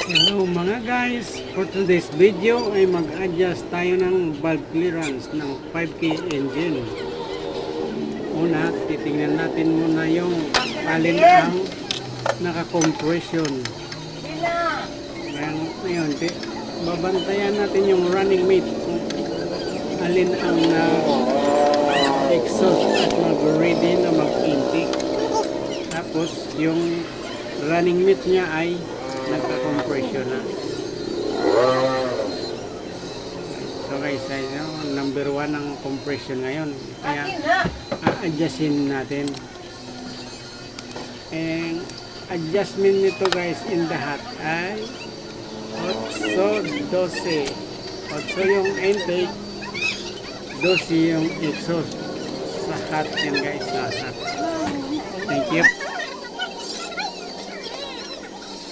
Hello mga guys, for today's video ay mag-adjust tayo ng valve clearance ng 5K engine. Una, titingnan natin muna yung alin ang naka-compression. Ngayon, babantayan natin yung running mate kung alin ang exhaust at mag-ready na mag-intake. Tapos yung running mate niya ay nagka-compression na. So guys, number 1 ang compression ngayon. Kaya a-adjustin natin. And adjustment nito guys in the hot ay 8, 12. 8 yung intake, 12 yung exhaust. Sa hot yan guys, sa hot. Thank you.